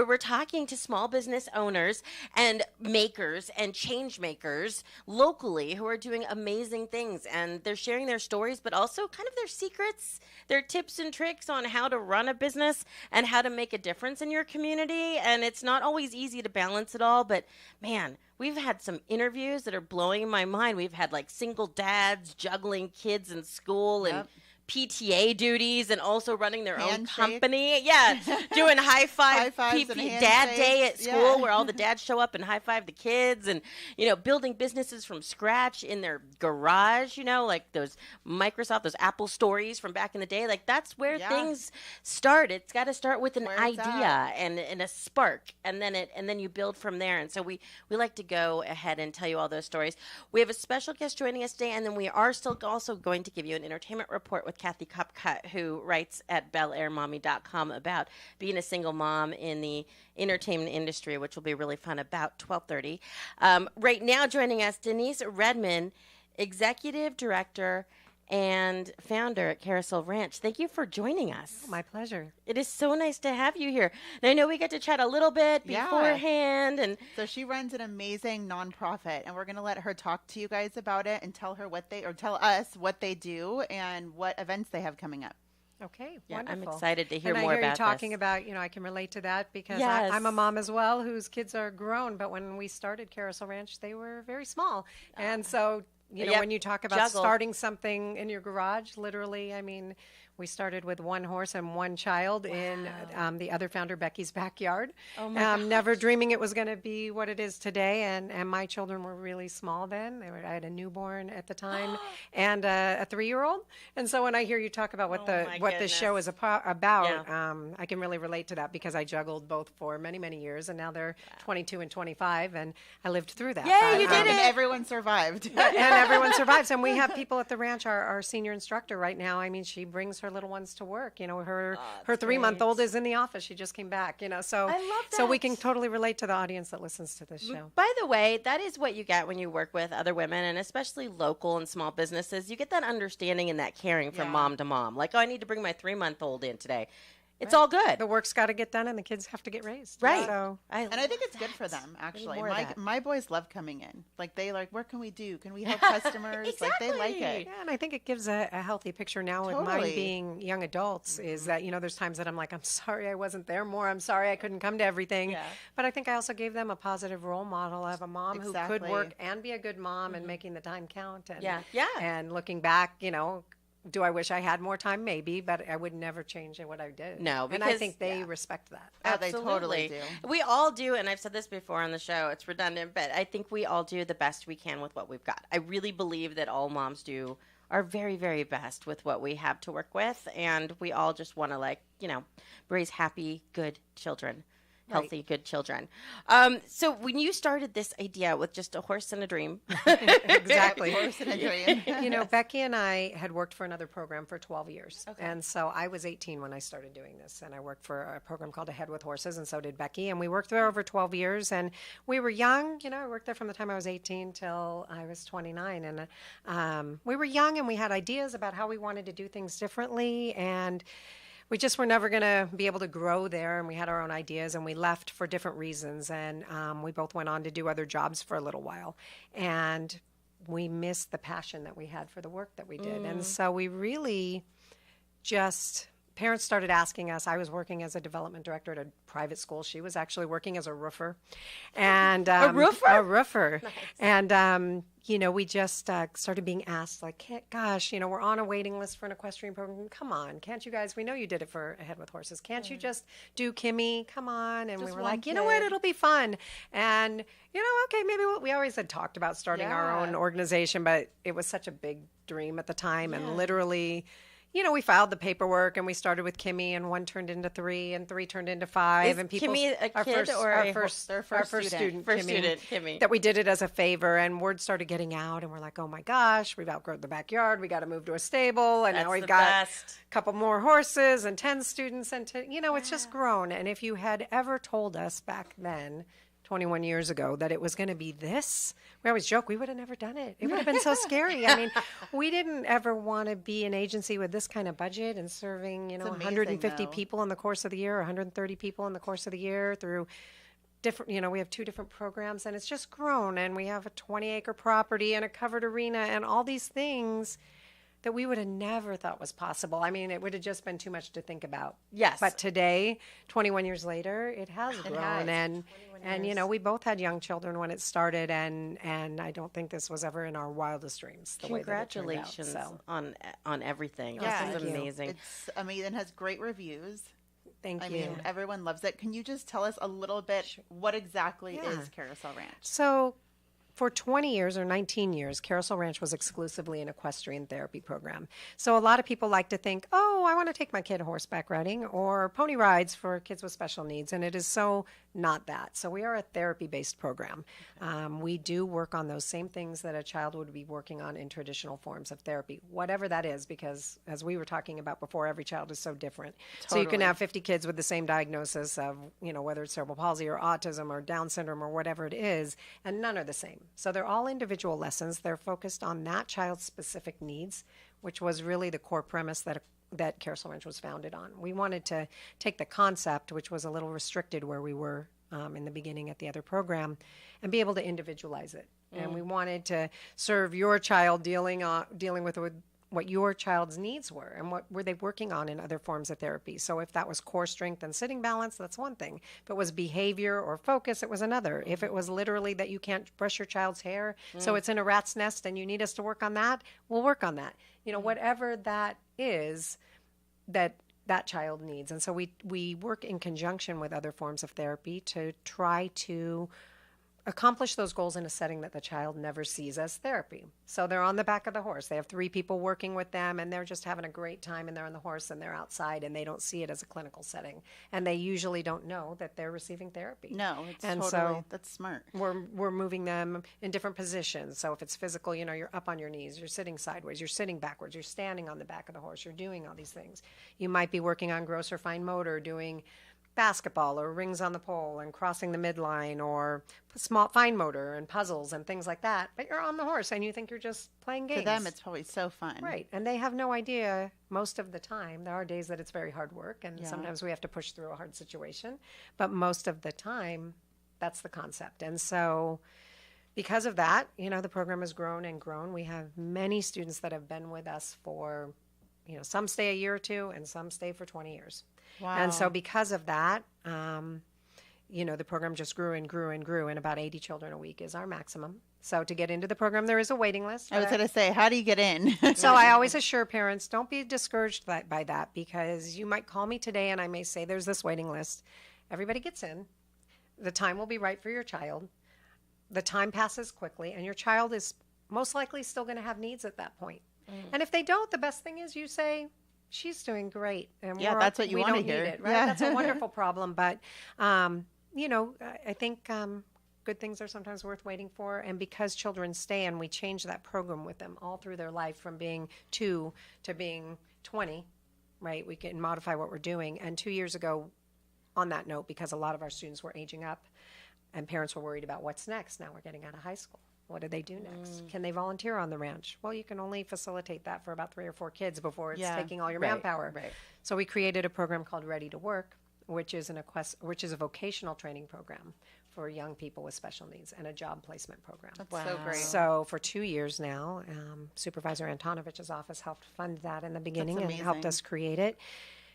we're talking to small business owners and makers and change makers locally who are doing amazing things. And they're sharing their stories, but also kind of their secrets, their tips and tricks on how to run a business and how to make a difference in your community. And it's not always easy to balance it all, but man, we've had some interviews that are blowing my mind. We've had like single dads juggling kids in school and PTA duties and also running their own company. Yeah, doing high fives dad day at school where all the dads show up and high five the kids, and building businesses from scratch in their garage, like those Apple stories from back in the day. Like that's where things start. It's got to start with an idea and a spark, and then you build from there. And so we like to go ahead and tell you all those stories. We have a special guest joining us today, and then we are still also going to give you an entertainment report with Kathy Copcutt, who writes at BelAirMommy.com about being a single mom in the entertainment industry, which will be really fun, about 12:30. Right now joining us, Denise Redmond, Executive Director and founder at Carousel Ranch. Thank you for joining us. Oh, my pleasure. It is so nice to have you here. And I know we got to chat a little bit beforehand. And so she runs an amazing nonprofit, and we're going to let her talk to you guys about it and tell us what they do and what events they have coming up. Okay, yeah, wonderful. I'm excited to hear more about this. And I hear you talking about, I can relate to that because I'm a mom as well whose kids are grown. But when we started Carousel Ranch, they were very small. And so when you talk about starting something in your garage, literally, I mean, we started with one horse and one child in the other founder, Becky's backyard. Oh my never dreaming it was going to be what it is today. And my children were really small then. I had a newborn at the time and a 3-year-old. And so when I hear you talk about what the show is about, I can really relate to that because I juggled both for many, many years. And now they're 22 and 25. And I lived through that. Yeah, you did it. And everyone survived. And everyone survives. And we have people at the ranch, our senior instructor right now. I mean, she brings her little ones to work. Her 3-month-old is in the office. She just came back. So I love that. So we can totally relate to the audience that listens to this show. By the way, that is what you get when you work with other women, and especially local and small businesses. You get that understanding and that caring from mom to mom. Like, I need to bring my 3-month-old in today. It's all good. The work's got to get done, and the kids have to get raised. Right. So, I think it's good for them, actually. My boys love coming in. Like, they what can we do? Can we help customers? Exactly. Like, they like it. Yeah, and I think it gives a healthy picture now with mine being young adults is that, there's times that I'm like, I'm sorry I wasn't there more. I'm sorry I couldn't come to everything. Yeah. But I think I also gave them a positive role model of a mom who could work and be a good mom and making the time count. And, and looking back, do I wish I had more time? Maybe, but I would never change what I did. No, because, and I think they respect that. Absolutely. They totally do. We all do, and I've said this before on the show. It's redundant, but I think we all do the best we can with what we've got. I really believe that all moms do our very, very best with what we have to work with, and we all just want to, raise happy, good children. Healthy, good children. So when you started this idea with just a horse and a dream. Exactly. Horse and a dream. Becky and I had worked for another program for 12 years. Okay. And so I was 18 when I started doing this. And I worked for a program called Ahead with Horses, and so did Becky. And we worked there over 12 years. And we were young. I worked there from the time I was 18 till I was 29. And we were young, and we had ideas about how we wanted to do things differently. And we just were never going to be able to grow there, and we had our own ideas, and we left for different reasons, and we both went on to do other jobs for a little while, and we missed the passion that we had for the work that we did, and so we really parents started asking us. I was working as a development director at a private school. She was actually working as a roofer. And a roofer? A roofer. Nice. And, we just started being asked, we're on a waiting list for an equestrian program. Come on, can't you guys? We know you did it for Ahead with Horses. Can't you just do Kimmy? Come on. And just we were like, you know what? It'll be fun. And, okay, maybe we always had talked about starting our own organization, but it was such a big dream at the time. And literally, we filed the paperwork, and we started with Kimmy, and 1 turned into 3, and 3 turned into 5. Is and people, Kimmy a kid or our first student, Kimmy. That we did it as a favor, and word started getting out, and we're like, oh my gosh, we've outgrown the backyard. We got to move to a stable, and now we've got a couple more horses and 10 students, and it's just grown. And if you had ever told us back then, 21 years ago that it was going to be this. We always joke we would have never done it. It would have been so scary. I mean, we didn't ever want to be an agency with this kind of budget and serving, It's amazing, 150 though. people in the course of the year, 130 people in the course of the year through different, we have 2 different programs, and it's just grown, and we have a 20-acre property and a covered arena and all these things that we would have never thought was possible. I mean, it would have just been too much to think about. Yes. But today, 21 years later, it has grown. has. And we both had young children when it started, and I don't think this was ever in our wildest dreams. The way that it turned out, Congratulations so. on everything. Yeah, This is thank you. amazing. It's amazing. It has great reviews. Thank I you. mean, everyone loves it. Can you just tell us a little bit what exactly Yeah. is Carousel Ranch? So for 20 years or 19 years, Carousel Ranch was exclusively an equestrian therapy program. So a lot of people like to think, oh, I want to take my kid horseback riding or pony rides for kids with special needs. And it is so not that. So we are a therapy-based program. We do work on those same things that a child would be working on in traditional forms of therapy, whatever that is, because as we were talking about before, every child is so different. So you can Totally. have 50 kids with the same diagnosis of, whether it's cerebral palsy or autism or Down syndrome or whatever it is, and none are the same. So they're all individual lessons. They're focused on that child's specific needs, which was really the core premise that Carousel Ranch was founded on. We wanted to take the concept, which was a little restricted where we were in the beginning at the other program, and be able to individualize it. And we wanted to serve your child dealing with what your child's needs were and what were they working on in other forms of therapy. So if that was core strength and sitting balance, that's one thing. If it was behavior or focus, it was another. If it was literally that you can't brush your child's hair, so it's in a rat's nest and you need us to work on that, we'll work on that. Whatever that is that child needs. And so we work in conjunction with other forms of therapy to try to accomplish those goals in a setting that the child never sees as therapy. So they're on the back of the horse. They have 3 people working with them, and they're just having a great time, and they're on the horse, and they're outside, and they don't see it as a clinical setting. And they usually don't know that they're receiving therapy. No, it's And totally, so that's smart. we're moving them in different positions. So if it's physical, you're up on your knees, you're sitting sideways, you're sitting backwards, you're standing on the back of the horse, you're doing all these things. You might be working on gross or fine motor, doing basketball or rings on the pole and crossing the midline or small fine motor and puzzles and things like that. But you're on the horse and you think you're just playing games. To them, it's probably so fun. Right. And they have no idea most of the time. There are days that it's very hard work and sometimes we have to push through a hard situation. But most of the time, that's the concept. And so because of that, the program has grown and grown. We have many students that have been with us for, some stay a year or 2 and some stay for 20 years. Wow. And so because of that, the program just grew and grew and grew, and about 80 children a week is our maximum. So to get into the program, there is a waiting list. I was going to say, how do you get in? So I always assure parents, don't be discouraged by that, because you might call me today and I may say there's this waiting list. Everybody gets in. The time will be right for your child. The time passes quickly, and your child is most likely still going to have needs at that point. And if they don't, the best thing is you say, she's doing great. And Yeah, that's what you we wanna don't hear. need it, right? Yeah. That's a wonderful problem. But, I think good things are sometimes worth waiting for. And because children stay and we change that program with them all through their life from being 2 to being 20, right? We can modify what we're doing. And 2 years ago, on that note, because a lot of our students were aging up and parents were worried about what's next. Now we're getting out of high school. What do they do next? Can they volunteer on the ranch? Well, you can only facilitate that for about 3 or 4 kids before it's taking all your manpower. Right. So we created a program called Ready to Work, which is a vocational training program for young people with special needs and a job placement program. That's so great. So for 2 years now, Supervisor Antonovich's office helped fund that in the beginning and helped amazing. us create it.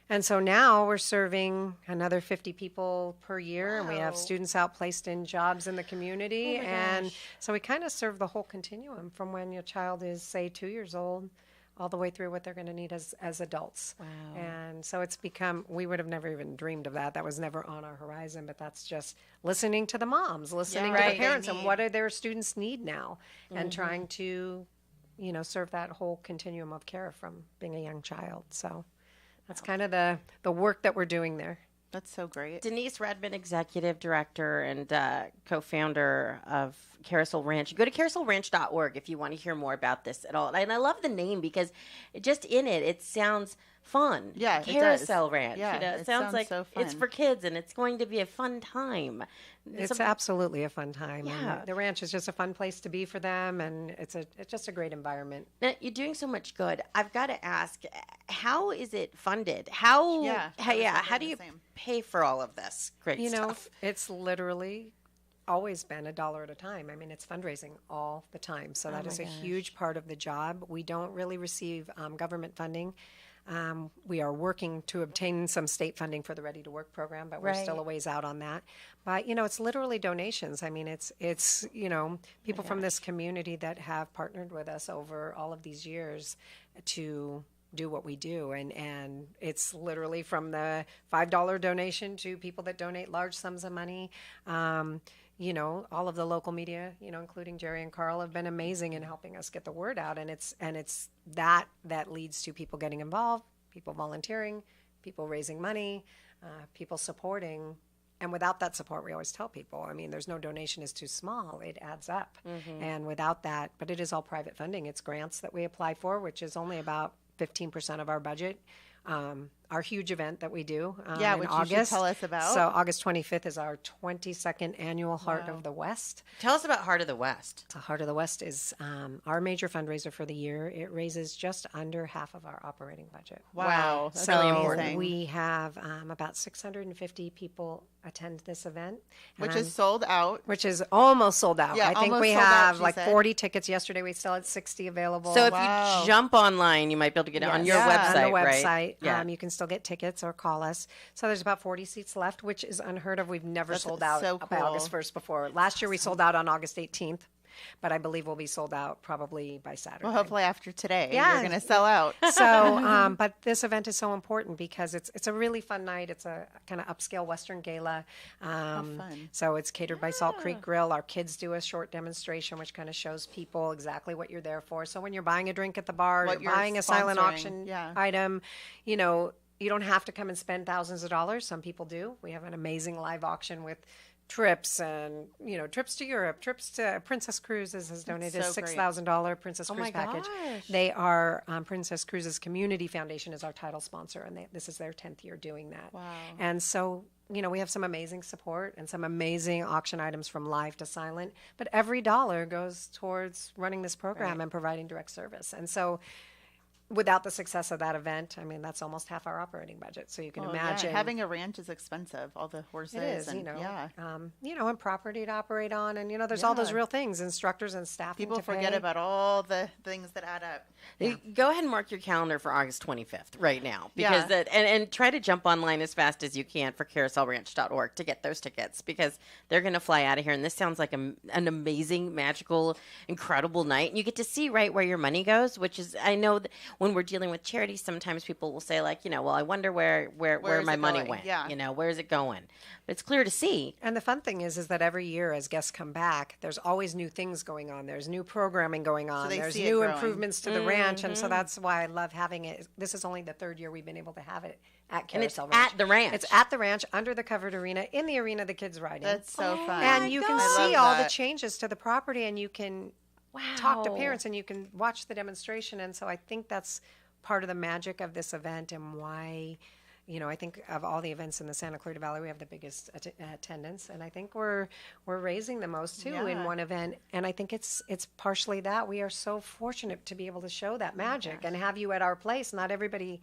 And so now we're serving another 50 people per year, and we have Wow. students outplaced in jobs in the community. Oh my and gosh. so we kind of serve the whole continuum from when your child is, say, 2 years old, all the way through what they're going to need as adults. Wow. And so it's become, we would have never even dreamed of that. That was never on our horizon, but that's just listening to the moms, listening to right. the parents, They and need. what do their students need now, and trying to, serve that whole continuum of care from being a young child. So that's kind of the work that we're doing there. That's so great. Denise Redmond, executive director and co-founder of Carousel Ranch. Go to carouselranch.org if you want to hear more about this at all. And I love the name because it sounds fun. Yeah, it does. Carousel Ranch. Yeah, You know, it sounds sounds like so it's fun. for kids and it's going to be a fun time. It's absolutely a fun time. Yeah. And the ranch is just a fun place to be for them, and it's just a great environment. Now, you're doing so much good. I've got to ask, how is it funded? How do you pay for all of this great stuff? It's literally always been $1 at a time. I mean, it's fundraising all the time. So that is a huge part of the job. We don't really receive government funding. We are working to obtain some state funding for the Ready to Work program, but we're still a ways out on that. But, it's literally donations. I mean, it's people from this community that have partnered with us over all of these years to do what we do. And it's literally from the $5 donation to people that donate large sums of money. All of the local media, including Jerry and Carl, have been amazing in helping us get the word out. And it's that leads to people getting involved, people volunteering, people raising money, people supporting. And without that support, we always tell people, I mean, there's no donation is too small. It adds up. And without that, but it is all private funding. It's grants that we apply for, which is only about 15% of our budget. Our huge event that we do in which August. you should tell us about. So August 25th is our 22nd annual Heart of the West. Tell us about Heart of the West. So Heart of the West is our major fundraiser for the year. It raises just under half of our operating budget. Wow. That's So really amazing. we have about 650 people attend this event. Which is sold out. Which is almost sold out. Yeah, I think almost we sold out, have she like said. 40 tickets yesterday. We still had 60 available. So if you jump online, you might be able to get it on your website, on the website. right? Yeah. You can still get tickets or call us. So there's about 40 seats left, which is unheard of. We've never sold out so by cool. August 1st before. Last year we sold out on August 18th, but I believe we'll be sold out probably by Saturday. Well, hopefully after today, Yeah. you're going to sell out. So, but this event is so important because it's a really fun night. It's a kind of upscale Western gala. fun. So it's catered by Salt Creek Grill. Our kids do a short demonstration, which kind of shows people exactly what you're there for. So when you're buying a drink at the bar, What you're you're buying a silent sponsoring. auction Yeah. item, you don't have to come and spend thousands of dollars. Some people do. We have an amazing live auction with trips and trips to Europe, trips to Princess Cruises has donated so great. $6,000 Princess Oh Cruise my package. gosh. They are Princess Cruises Community Foundation is our title sponsor, and this is their 10th year doing that. Wow. And so we have some amazing support and some amazing auction items from live to silent, but every dollar goes towards running this program and providing direct service. And so without the success of that event, I mean, that's almost half our operating budget. So you can imagine. Having a ranch is expensive. All the horses. It is, and, and property to operate on. And, there's all those real things, instructors and staffing People to forget pay. about all the things that add up. Go ahead and mark your calendar for August 25th right now, because and try to jump online as fast as you can for carouselranch.org to get those tickets, because they're going to fly out of here. And this sounds like an amazing, magical, incredible night. And you get to see right where your money goes, which is, I know that when we're dealing with charities, sometimes people will say like, well, I wonder where my money went. Yeah. Where is it going? But it's clear to see. And the fun thing is that every year as guests come back, there's always new things going on. There's new programming going on. they There's see it new growing. improvements to the ranch. And so that's why I love having it. This is only the third year we've been able to have it at Carousel Ranch. At the ranch. It's at the ranch, under the covered arena, in the arena the kids ride in. That's so fun. And you can I see love all the that. changes to the property, and you can talk to parents, and you can watch the demonstration. And so I think that's part of the magic of this event, and why, I think of all the events in the Santa Clarita Valley, we have the biggest attendance, and I think we're raising the most too in one event. And I think it's partially that we are so fortunate to be able to show that magic and have you at our place. Not everybody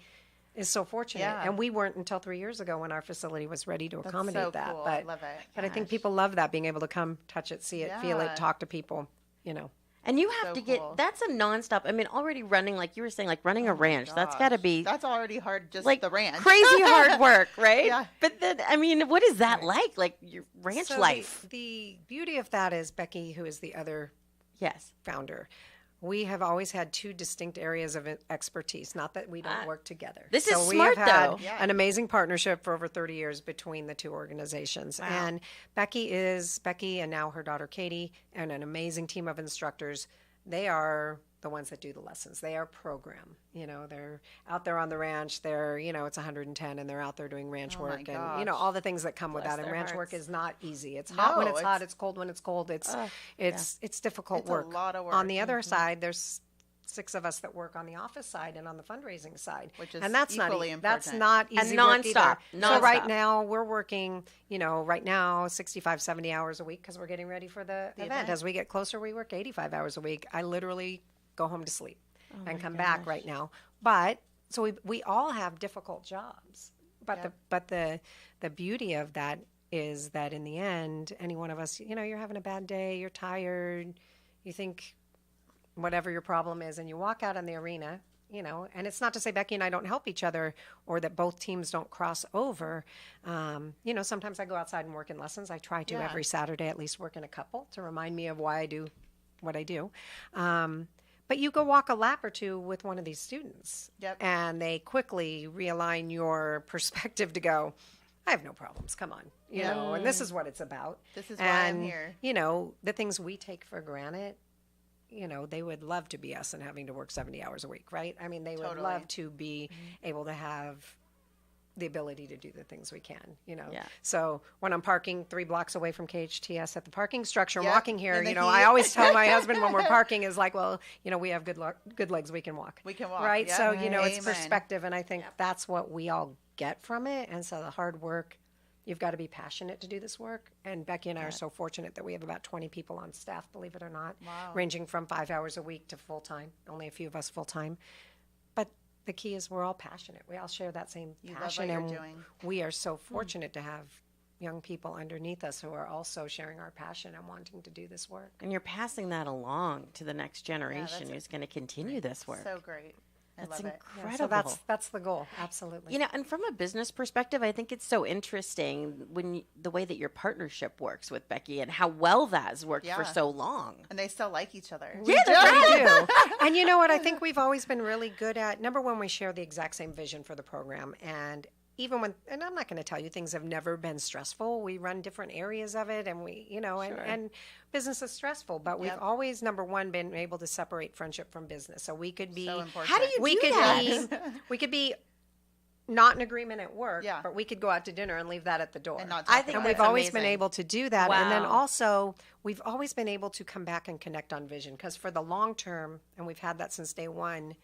is so fortunate, and we weren't until 3 years ago when our facility was ready to accommodate so that. cool. But I love it. But I think people love that, being able to come, touch it, see it, feel it, Yeah. talk to people. And you have to get, cool. that's a nonstop. I mean, already running, like you were saying, like running a ranch, that's got to be That's already hard, just like the ranch. crazy hard work, right? Yeah. But then, I mean, what is that like? Like your ranch So life? The beauty of that is Becky, who is the other Yes. founder. We have always had two distinct areas of expertise, not that we don't work together. This is we smart, have had though. Yeah. an amazing partnership for over 30 years between the two organizations. And Becky and now her daughter Katie and an amazing team of instructors. They are the ones that do the lessons. They are program. They're out there on the ranch. They're, it's 110 and they're out there doing ranch work and, all the things that come with that. And their ranch work hearts. is not easy. It's hot when it's hot. it's- It's cold when it's cold. It's difficult It's work. a lot of work. On the other side, there's 6 of us that work on the office side and on the fundraising side, which is and that's equally not that's important. not easy And work nonstop. either. So right now we're working, right now 65, 70 hours a week because we're getting ready for the event. As we get closer, we work 85 hours a week. I literally go home to sleep and come back right now. But so we all have difficult jobs. But the beauty of that is that in the end, any one of us, you're having a bad day, you're tired, you think whatever your problem is, and you walk out in the arena, and it's not to say Becky and I don't help each other or that both teams don't cross over. Sometimes I go outside and work in lessons. I try to every Saturday at least work in a couple to remind me of why I do what I do. But you go walk a lap or two with one of these students, and they quickly realign your perspective to go, I have no problems. Come on, and this is what it's about. This is why I'm here. The things we take for granted, they would love to be us and having to work 70 hours a week, right? I mean, they would love to be able to have the ability to do the things we can, So when I'm parking 3 blocks away from KHTS at the parking structure, walking here, I always tell my husband when we're parking is like, well, we have good legs, we can walk. We can walk. Right? Yep. So, it's perspective, and I think that's what we all get from it. And so the hard work, you've got to be passionate to do this work. And Becky and I are so fortunate that we have about 20 people on staff, believe it or not, ranging from 5 hours a week to full-time, only a few of us full-time. But the key is we're all passionate. We all share that same passion. Love what you're doing. We are so fortunate to have young people underneath us who are also sharing our passion and wanting to do this work. And you're passing that along to the next generation who's going to continue this work. So great. That's Yeah, incredible. so that's the goal. Absolutely. And from a business perspective, I think it's so interesting the way that your partnership works with Becky and how well that has worked for so long. And they still like each other. We do. And you know what? I think we've always been really good at, number one, we share the exact same vision for the program. And even when, and I'm not going to tell you, things have never been stressful. We run different areas of it, and we, and business is stressful, but we've always, number one, been able to separate friendship from business. So we could be, how do you do that? We could be not in agreement at work, but we could go out to dinner and leave that at the door. And we've always been able to do that. And then also, we've always been able to come back and connect on vision, because for the long term, and we've had that since day one,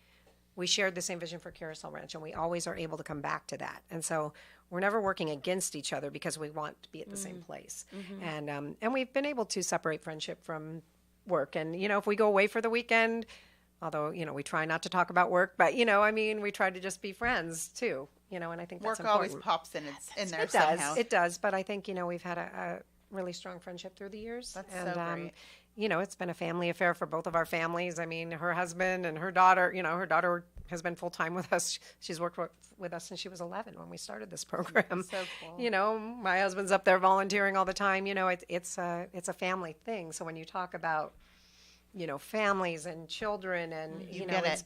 we shared the same vision for Carousel Ranch, and we always are able to come back to that. And so we're never working against each other because we want to be at the same place. And we've been able to separate friendship from work. And, if we go away for the weekend, although, we try not to talk about work, but, we try to just be friends too, and I think that's work important. always pops in there it somehow. It does. But I think, we've had a really strong friendship through the years. That's so great. It's been a family affair for both of our families. I mean, her husband and her daughter, her daughter has been full-time with us. She's worked with us since she was 11 when we started this program. So cool. My husband's up there volunteering all the time. It's a family thing. So when you talk about, families and children and, it's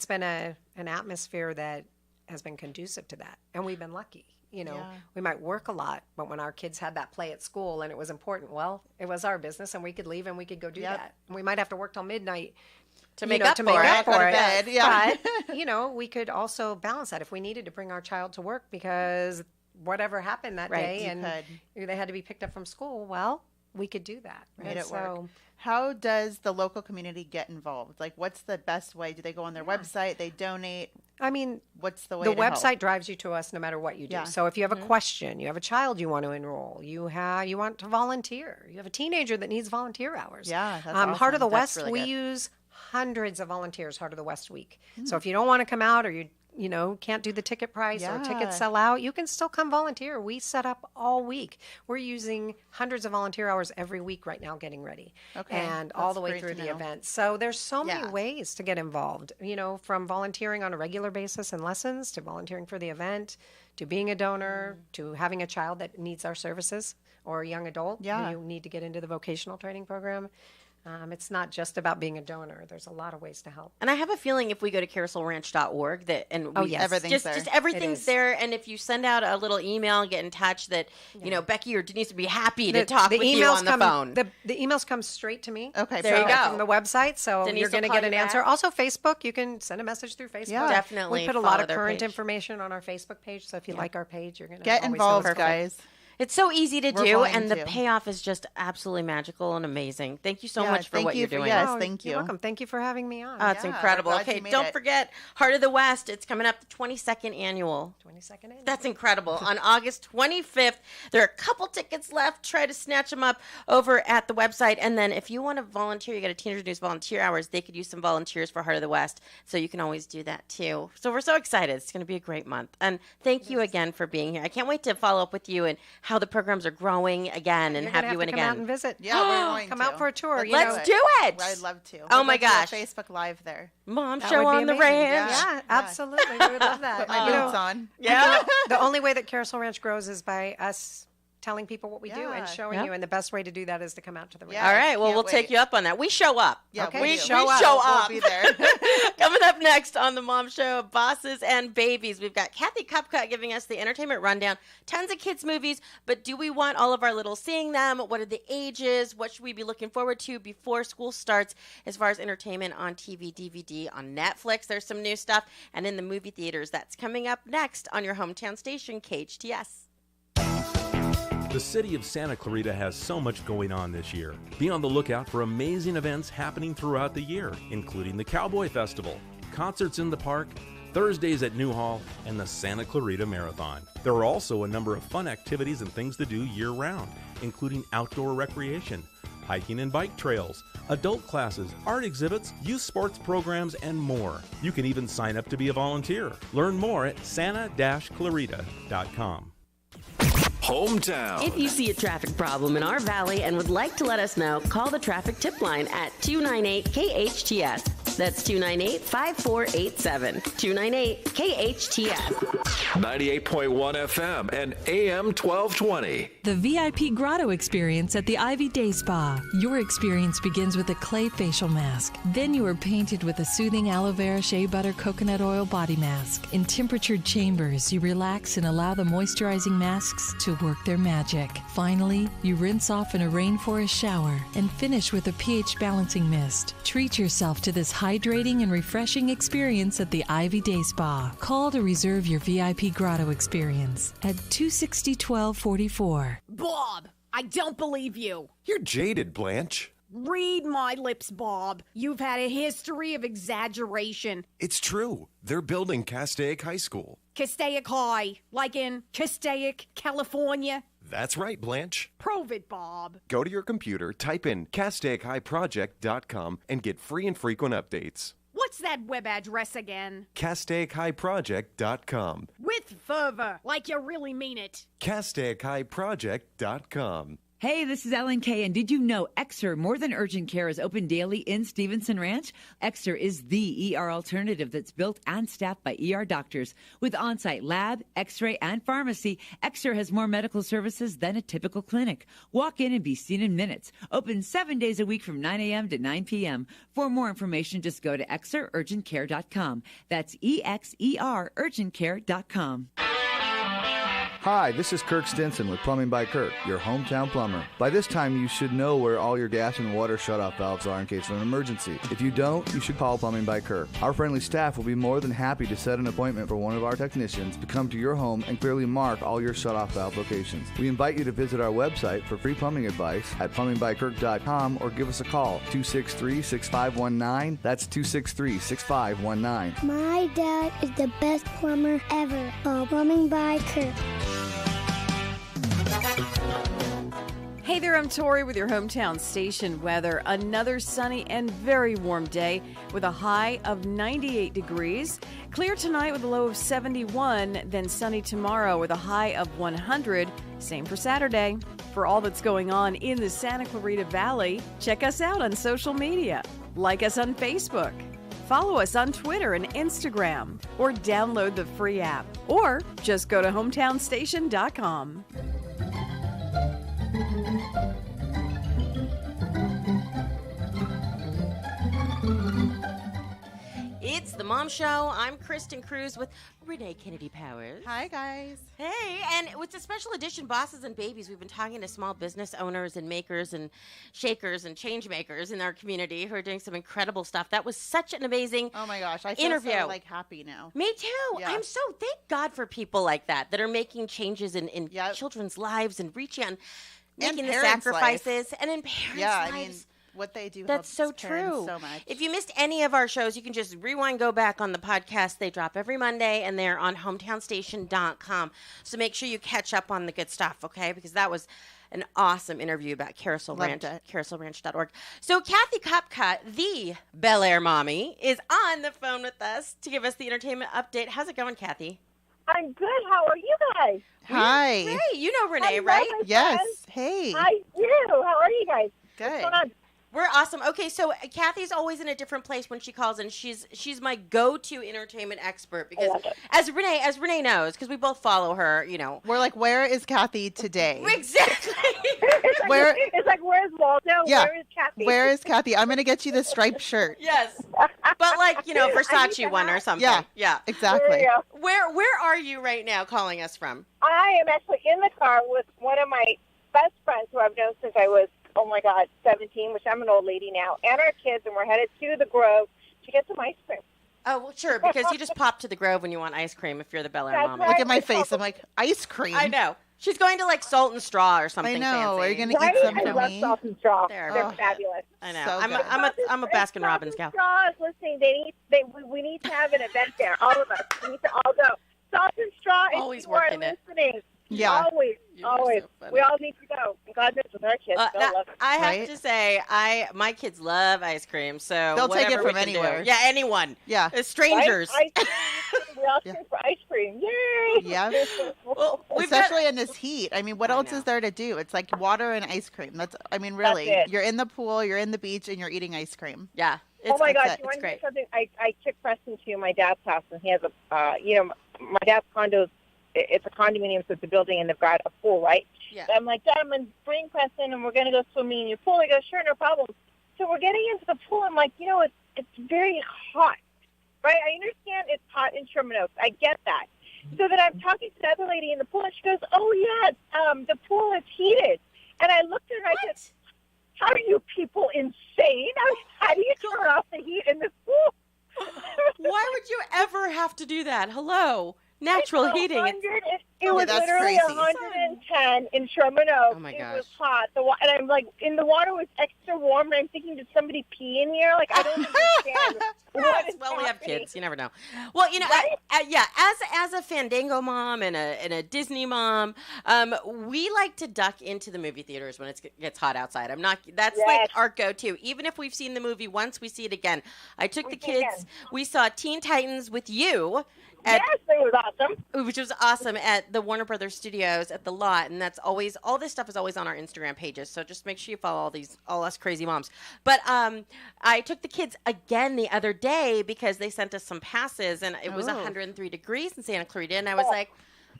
been an atmosphere that has been conducive to that. And we've been lucky. We might work a lot, but when our kids had that play at school and it was important, well, it was our business and we could leave and we could go do that. And we might have to work till midnight to make up for it. But, we could also balance that if we needed to bring our child to work because whatever happened that day and they had to be picked up from school, well, we could do that. Made it work. How does the local community get involved? Like, what's the best way? Do they go on their website? They donate? I mean, what's the way? The website drives you to us no matter what you do. Yeah. So if you have a question, you have a child you want to enroll, you want to volunteer, you have a teenager that needs volunteer hours. Yeah, that's awesome. Heart of the West, really we use hundreds of volunteers Heart of the West week. So if you don't want to come out or you can't do the ticket price or tickets sell out, you can still come volunteer. We set up all week. We're using hundreds of volunteer hours every week right now getting ready. Okay. And all the way through the event. So there's so many ways to get involved, from volunteering on a regular basis in lessons to volunteering for the event to being a donor to having a child that needs our services or a young adult who need to get into the vocational training program. It's not just about being a donor. There's a lot of ways to help. And I have a feeling if we go to carouselranch.org everything's there. Just everything's there. And if you send out a little email, get in touch that, Becky or Denise would be happy to talk with you on the phone. The emails come straight to me. Okay, there you go. From the website. So Denise, you're going to get an answer. Also, Facebook, you can send a message through Facebook. Yeah, definitely. We put a lot of current information on our Facebook page. So if you like our page, you're going to get involved, guys. It's so easy to We're do, going and the to. payoff is just absolutely magical and amazing. Thank you so Yeah, much for thank what you you're for- doing. yes. Oh, thank you. You're welcome. Thank you for having me on. Oh, it's Yeah, incredible. we're glad Okay, you made don't it. forget Heart of the West. It's coming up the 22nd annual. 22nd annual. That's incredible. On August 25th, there are a couple tickets left. Try to snatch them up over at the website. And then if you want to volunteer, you got a Teenagers News volunteer hours. They could use some volunteers for Heart of the West. So you can always do that too. So we're so excited. It's going to be a great month. And thank you again for being here. I can't wait to follow up with you and how the programs are growing again and You're have gonna you in to come out again. and visit. Yeah, we're going Come to. out for a tour. Let's do it. I'd love to. Oh We'd my love to do a gosh. Facebook Live there. Mom That show would be on the amazing. ranch. Yeah, absolutely. We would love that. Put my boots on. Yeah. The only way that Carousel Ranch grows is by us telling people what we do Yeah. and showing Yeah. you. And the best way to do that is to come out to the ranch. Yeah. All right. Well, Can't we'll take wait. you up on that. We show up. Yeah, Okay, we we do. show We up. Show We'll up. be there. Coming up next on the Mom Show, Bosses and Babies, we've got Kathy Copcutt giving us the entertainment rundown. Tons of kids' movies, but do we want all of our littles seeing them? What are the ages? What should we be looking forward to before school starts as far as entertainment on TV, DVD, on Netflix? There's some new stuff. And in the movie theaters, that's coming up next on your hometown station, KHTS. The city of Santa Clarita has so much going on this year. Be on the lookout for amazing events happening throughout the year, including the Cowboy Festival, concerts in the park, Thursdays at New Hall, and the Santa Clarita Marathon. There are also a number of fun activities and things to do year-round, including outdoor recreation, hiking and bike trails, adult classes, art exhibits, youth sports programs, and more. You can even sign up to be a volunteer. Learn more at santa-clarita.com. Hometown. If you see a traffic problem in our valley and would like to let us know, call the traffic tip line at 298-KHTS. That's 298-5487. 298-KHTS. 98.1 FM and AM 1220. The VIP Grotto experience at the Ivy Day Spa. Your experience begins with a clay facial mask. Then you are painted with a soothing aloe vera shea butter coconut oil body mask. In temperatured chambers, you relax and allow the moisturizing masks to work their magic. Finally, you rinse off in a rainforest shower and finish with a pH balancing mist. Treat yourself to this hydrating and refreshing experience at the Ivy Day Spa. Call to reserve your VIP Grotto experience at 260-1244. Bob, I don't believe you. You're jaded, Blanche. Read my lips, Bob. You've had a history of exaggeration. It's true. They're building Castaic High School. Castaic High, like in Castaic, California. That's right, Blanche. Prove it, Bob. Go to your computer, type in CastaicHighProject.com, and get free and frequent updates. What's that web address again? CastaicHighProject.com. With fervor, like you really mean it. CastaicHighProject.com. Hey, this is Ellen Kay, and did you know Exer More Than Urgent Care is open daily in Stevenson Ranch? Exer is the ER alternative that's built and staffed by ER doctors. With on-site lab, x-ray, and pharmacy, Exer has more medical services than a typical clinic. Walk in and be seen in minutes. Open 7 days a week from 9 a.m. to 9 p.m. For more information, just go to exerurgentcare.com. That's EXER urgentcare.com. Hi, this is Kirk Stinson with Plumbing by Kirk, your hometown plumber. By this time, you should know where all your gas and water shutoff valves are in case of an emergency. If you don't, you should call Plumbing by Kirk. Our friendly staff will be more than happy to set an appointment for one of our technicians to come to your home and clearly mark all your shutoff valve locations. We invite you to visit our website for free plumbing advice at plumbingbykirk.com or give us a call, 263-6519. That's 263-6519. My dad is the best plumber ever. Call Plumbing by Kirk. Hey there, I'm Tori with your hometown station weather. Another sunny and very warm day with a high of 98 degrees. Clear tonight with a low of 71, then sunny tomorrow with a high of 100. Same for Saturday. For all that's going on in the Santa Clarita Valley, check us out on social media. Like us on Facebook. Follow us on Twitter and Instagram, or download the free app, or just go to hometownstation.com. It's the Mom Show. I'm Kristin Cruz with Renee Kennedy Powers. Hi, guys. Hey, and with the special edition Bosses and Babies, we've been talking to small business owners and makers and shakers and change makers in our community who are doing some incredible stuff. That was such an amazing Oh my gosh, I feel interview. so happy now. Me too. Yeah. I'm so thank God for people like that are making changes in children's lives and reaching on making the parents' sacrifices and in parents' lives. I mean, what they do That's so helps parents true. so much. If you missed any of our shows, you can just rewind, go back on the podcast. They drop every Monday, and they're on hometownstation.com. So make sure you catch up on the good stuff, okay? Because that was an awesome interview about Carousel Ranch, carouselranch.org. So Kathy Copcutt, the Bel Air mommy, is on the phone with us to give us the entertainment update. How's it going, Kathy? I'm good. How are you guys? Hi. Hey, you know Renee, Hello, right? my Yes. friends. Hey. I do. How are you guys? Good. What's going on? We're awesome. Okay, so Kathy's always in a different place when she calls, and she's my go-to entertainment expert because, as Renee knows, because we both follow her. You know, we're like, where is Kathy today? Exactly. Where? It's like, where's Waldo? Yeah. Where is Kathy? Where is Kathy? I'm gonna get you the striped shirt. Yes, but like Versace one or something. Yeah, exactly. Where are you right now? Calling us from? I am actually in the car with one of my best friends who I've known since I was, 17, which I'm an old lady now, and our kids, and we're headed to the Grove to get some ice cream. Oh, well, sure, because you just pop to the Grove when you want ice cream if you're the Bel Air mom. right. Look at my face. I'm like, ice cream. I know. She's going to like Salt and Straw or something. I know. Fancy. Are you going to eat some I for love me? Salt and Straw. They're fabulous. I know. So I'm a Baskin Robbins gal. Straw is listening. We need to have an event there. All of us. We need to all go. Salt and Straw is Always working it. listening. Yeah. Always. So we all need to go. And God knows with our kids, they'll love it. I have to say, my kids love ice cream, so They'll take it whatever from we can do. anywhere. Yeah, anyone. Yeah. Strangers. We all take for ice cream. Yay! Yeah. Well, especially in this heat. I mean, what else is there to do? It's like water and ice cream. Really. That's it. You're in the pool, you're in the beach, and you're eating ice cream. Yeah. Oh my gosh! You it's want to know great. something? I took Preston to my dad's house, and he has my dad's condo. It's a condominium, so it's a building, and they've got a pool, right? Yeah. So I'm like, Dad, I'm going to bring Preston, and we're going to go swimming in your pool. He goes, sure, no problem. So we're getting into the pool. I'm like, it's very hot, right? I understand it's hot in Sherman Oaks. I get that. So then I'm talking to the other lady in the pool, and she goes, oh, yeah, the pool is heated. And I looked at her, and I said, how are you people insane? How do you turn off the heat in the pool? Why would you ever have to do that? Hello. Natural heating. It was that's literally crazy. 110 in Sherman Oaks. Oh my It gosh. was hot. And I'm like, and the water was extra warm. And I'm thinking, did somebody pee in here? Like, I don't understand. What is Well, we have happening? kids. You never know. Well, as a Fandango mom and a Disney mom, we like to duck into the movie theaters when it gets hot outside. That's like our go-to. Even if we've seen the movie once, we see it again. I took the kids. We saw Teen Titans with you. Yes, it was awesome. Which was awesome at the Warner Brothers Studios at the Lot, and that's always all this stuff is always on our Instagram pages. So just make sure you follow all us crazy moms. But I took the kids again the other day because they sent us some passes, and it was 103 degrees in Santa Clarita, and I was like,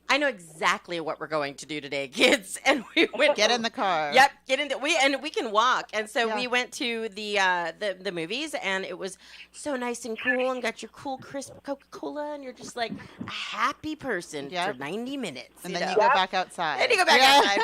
I know exactly what we're going to do today, kids. And we went. Get in the car. Yep, get into we can walk, and so we went to the movies, and it was so nice and cool, and got your cool crisp Coca-Cola, and you're just like a happy person for 90 minutes, and then you go back outside. And you go back outside,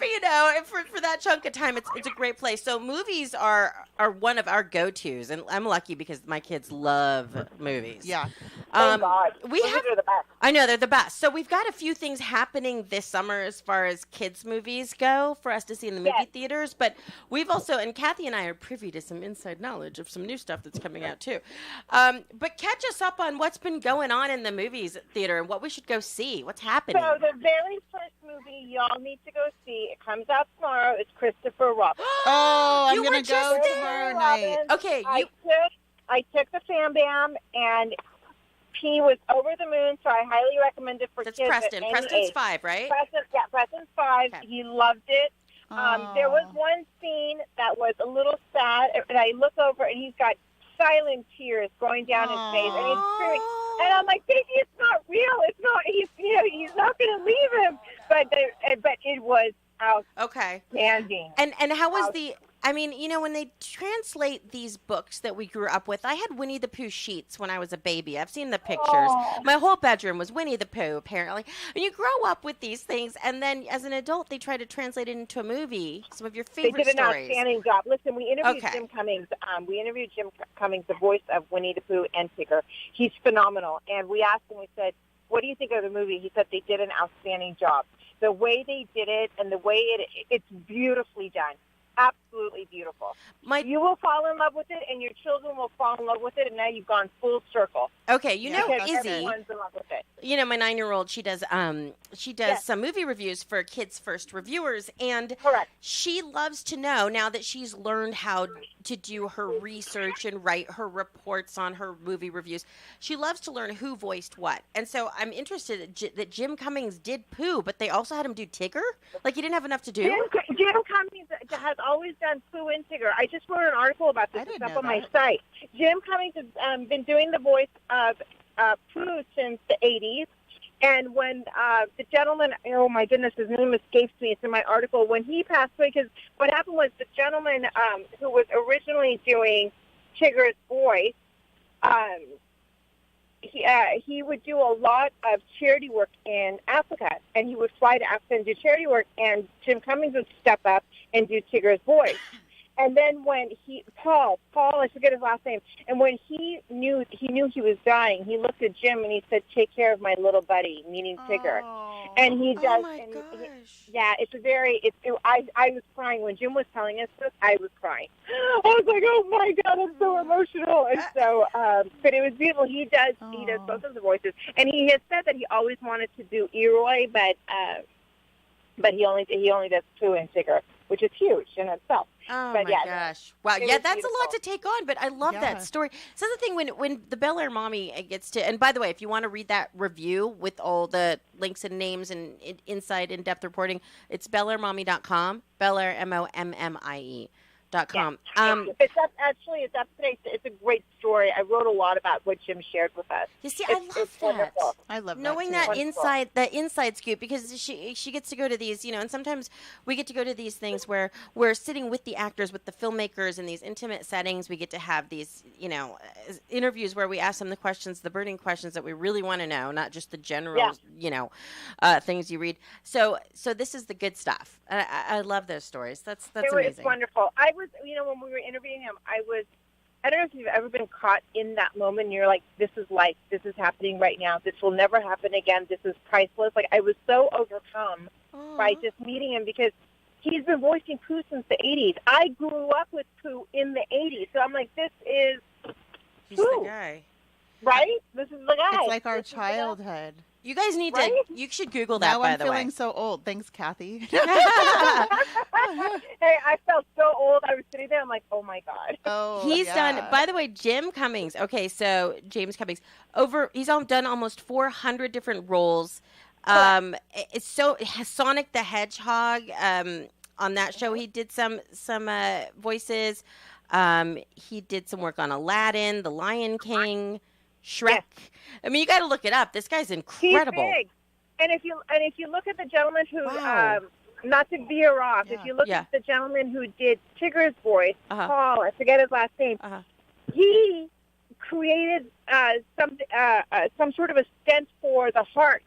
but for that chunk of time, it's a great place. So movies are one of our go-tos, and I'm lucky because my kids love movies. Yeah, thank God. Movies are the best. I know they're the best. So we've got a few things happening this summer as far as kids movies go for us to see in the movie theaters, but we've also, and Kathy and I are privy to some inside knowledge of some new stuff that's coming out too. But catch us up on what's been going on in the movies theater and what we should go see. What's happening? So the very first movie y'all need to go see, it comes out tomorrow. It's Christopher Robin. Oh, I'm You gonna were just go there. tomorrow night. Okay, I took the Fam Bam, and he was over the moon, so I highly recommend it for That's kids. Preston. At any Preston's age. 5, right? Preston's 5. Okay. He loved it. There was one scene that was a little sad, and I look over, and he's got silent tears going down his face, and he's screaming. And I'm like, baby, it's not real. It's not. He's not going to leave him. But it was outstanding. And how was I mean, when they translate these books that we grew up with, I had Winnie the Pooh sheets when I was a baby. I've seen the pictures. Oh. My whole bedroom was Winnie the Pooh, apparently. And you grow up with these things, and then as an adult, they try to translate it into a movie. Some of your favorite They did an stories. outstanding job. Listen, we interviewed Okay. Jim Cummings. We interviewed Jim Cummings, the voice of Winnie the Pooh and Tigger. He's phenomenal. And we asked him, we said, what do you think of the movie? He said they did an outstanding job. The way they did it and the way it's beautifully done. Absolutely beautiful. You will fall in love with it, and your children will fall in love with it, and now you've gone full circle. Okay, Because Izzy. everyone's in love with it. My 9-year-old, she does some movie reviews for Kids First Reviewers, and she loves to know, now that she's learned how to do her research and write her reports on her movie reviews, she loves to learn who voiced what. And so I'm interested that Jim Cummings did Pooh, but they also had him do Tigger? Like, he didn't have enough to do? Jim Cummings has always done Pooh and Tigger. I just wrote an article about this. It's up on my site. Jim Cummings has been doing the voice of Pooh since the 80s. And when the gentleman, oh my goodness, his name escapes me. It's in my article. When he passed away, because what happened was the gentleman who was originally doing Tigger's voice, he would do a lot of charity work in Africa, and he would fly to Africa and do charity work, and Jim Cummings would step up and do Tigger's voice. And then when Paul, I forget his last name, and when he knew he was dying, he looked at Jim and he said, "Take care of my little buddy," meaning Tigger. And he does. Oh my gosh. I was crying when Jim was telling us this. I was crying. I was like, "Oh my God, I'm so emotional." And so, but it was beautiful. He does both of the voices, and he has said that he always wanted to do Eroy, but he only does Pooh and Tigger, which is huge in itself. Oh, but my gosh. Wow. Yeah, that's beautiful. a lot to take on, but I love that story. So the thing, when the Bel Air Mommy gets to, and by the way, if you want to read that review with all the links and names and inside in-depth reporting, it's BelAirMommy.com, Bel Air, MOMMIE.com. It's up today. It's a great story. I wrote a lot about what Jim shared with us. You see, I love that. Wonderful. I love knowing that inside scoop, because she gets to go to these, and sometimes we get to go to these things where we're sitting with the actors, with the filmmakers in these intimate settings. We get to have these, interviews where we ask them the burning questions that we really want to know, not just the general, things you read. So this is the good stuff. I love those stories. That's amazing. It's wonderful. I was, when we were interviewing him, I don't know if you've ever been caught in that moment and you're like, this is life. This is happening right now. This will never happen again. This is priceless. Like, I was so overcome by just meeting him because he's been voicing Pooh since the 80s. I grew up with Pooh in the 80s. So I'm like, this is He's Pooh. the guy. Right? This is the guy. It's like our childhood. You guys need to, you should Google that, Now by I'm the way. feeling so old. Thanks, Kathy. Hey, I felt so old. I was sitting there. I'm like, oh, my God. Oh, He's done, by the way, Jim Cummings. Okay, so James Cummings. He's done almost 400 different roles. Sonic the Hedgehog, on that show, he did some voices. He did some work on Aladdin, The Lion King, Shrek. Yes. I mean, you got to look it up. This guy's incredible. He's big. And if you look at the gentleman who, not to veer off, if you look at the gentleman who did Tigger's voice, Paul, I forget his last name, he created some sort of a stent for the heart.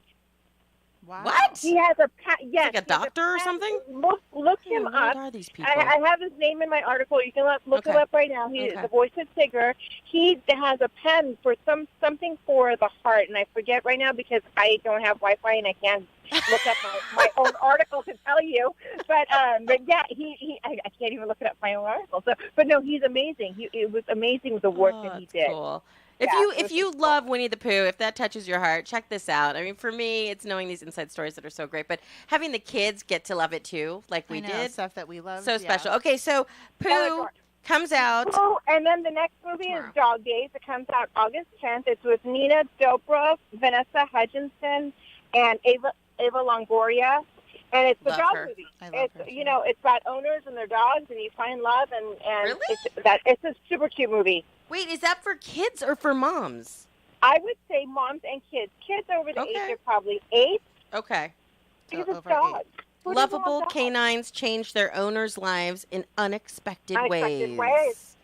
Wow. What? He has a yes, like a doctor or something? Look him up. What are these people? I have his name in my article. You can look it up right now. He's the voice of Tigger. He has a pen for something for the heart, and I forget right now because I don't have Wi-Fi and I can't look up my own article to tell you. But yeah, I can't even look it up my own article. So, but no, he's amazing. It was amazing the work that he did. Cool. If you love Winnie the Pooh, if that touches your heart, check this out. I mean, for me, it's knowing these inside stories that are so great, but having the kids get to love it too, like we did. Stuff that we love. So special. Okay, so Pooh comes out. Oh, and then the next movie is Dog Days. It comes out August 10th. It's with Nina Dobrev, Vanessa Hudgenson, and Ava Longoria. And it's the dog movie. It's about owners and their dogs, and you find love, and really? It's a super cute movie. Wait, is that for kids or for moms? I would say moms and kids. Kids over the age of probably 8. Okay. Because it's dogs. Who doesn't Lovable want that? canines change their owners' lives in unexpected Unexpected ways. ways.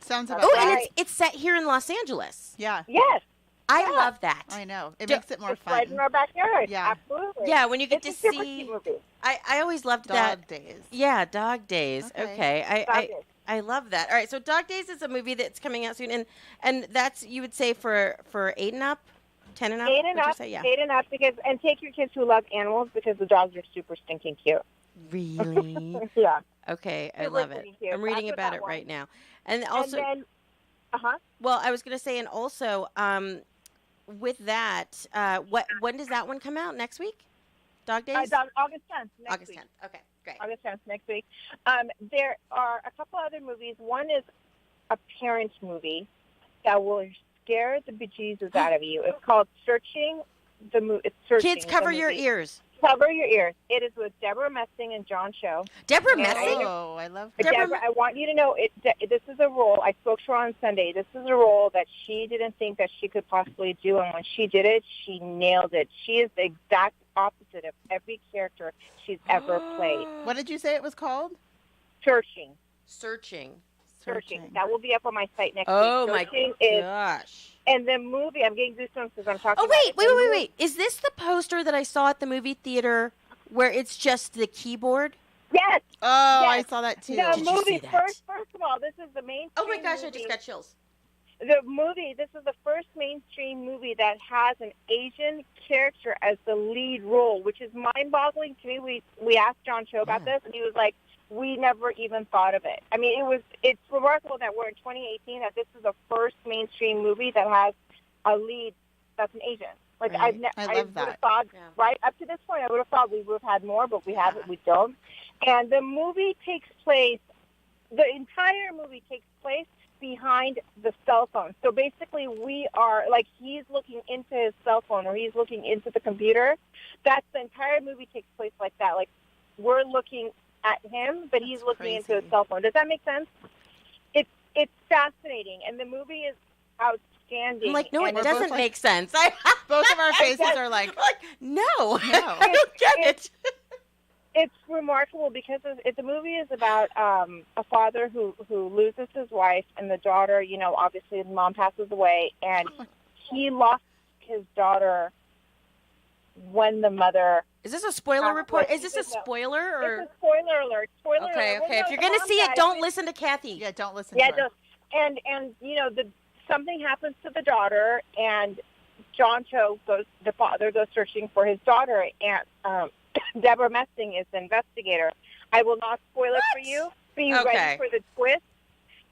Sounds about Oh, right. and it's set here in Los Angeles. Yeah. Yes. I love that. I know. It Do- makes it more It's fun. right in our backyard. Yeah. Absolutely. Yeah, when you get It's to a super see. cute movie. I always loved that. Dog Days. Yeah, Dog Days. Okay. Dog I Days. I love that. All right, so Dog Days is a movie that's coming out soon, and that's, you would say, for 8 and up, 10 and up. 8 and Would you up. say? Yeah. 8 and up, and take your kids who love animals because the dogs are super stinking cute. Really? Yeah. Okay, I Super love it. pretty cute. I'm reading That's about what it that right was. now, and also, And then, uh-huh. well, I was going to say, and also, with that, when does that one come out? Next week? Dog Days? August 10th. Next August week. 10th. Okay, great. August 10th next week. There are a couple other movies. One is a parent movie that will scare the bejesus out of you. It's called Searching the Movie. It's Searching. Kids, cover the your movie. ears. Cover your ears. It is with Deborah Messing and John Cho. Deborah And Messing? Oh, I love her. Deborah, I want you to know, this is a role, I spoke to her on Sunday, this is a role that she didn't think that she could possibly do, and when she did it, she nailed it. She is the exact opposite of every character she's ever played. What did you say it was called? Searching. Searching. That will be up on my site next Oh, week. my Searching is, gosh. and the movie, I'm getting goosebumps because I'm talking Oh, about it. wait. Is this the poster that I saw at the movie theater where it's just the keyboard? Yes. Oh, Yes. I saw that too. The Did you movie, see that? first of all, this is the main. Oh my gosh, I just got chills. The movie, this is the first mainstream movie that has an Asian character as the lead role, which is mind-boggling to me. We asked John Cho about this, and he was like, we never even thought of it. I mean, it's remarkable that we're in 2018, that this is the first mainstream movie that has a lead that's an Asian. Like, Right. I love would that. have thought, right up to this point, I would have thought we would have had more, but we haven't, we don't. And the movie takes place, the entire movie takes place behind the cell phone. So basically we are, like, he's looking into his cell phone or he's looking into the computer. That's the entire movie takes place like that. Like, we're looking at him, but he's looking into his cell phone. Does that make sense? It's fascinating, and the movie is outstanding. I'm like, no, and it doesn't make sense. Both of our faces are like, no, I don't get it. It's remarkable because the movie is about a father who loses his wife and the daughter. You know, obviously the mom passes away, and he lost his daughter when the mother. Is this a spoiler report? Is this a spoiler or? It's a spoiler alert. Spoiler Okay, alert. okay. Well, If you're no, gonna the see mom it, don't dies. listen to Kathy. Yeah, don't listen Yeah, to her. and you know, something happens to the daughter, and John Cho the father goes searching for his daughter, and Deborah Messing is the investigator. I will not spoil it for you. Be ready for the twist.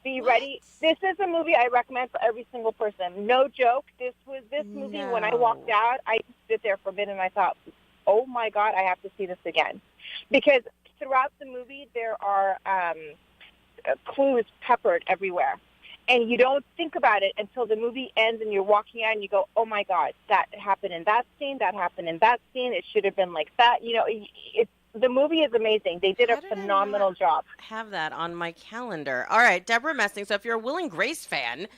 Be ready. This is a movie I recommend for every single person. No joke. This movie. When I walked out, I stood there for a minute and I thought, oh my God, I have to see this again, because throughout the movie there are clues peppered everywhere. And you don't think about it until the movie ends and you're walking out and you go, oh, my God, that happened in that scene, that happened in that scene. It should have been like that. You know, the movie is amazing. They did a phenomenal job. Have that on my calendar. All right, Deborah Messing. So if you're a Will and Grace fan,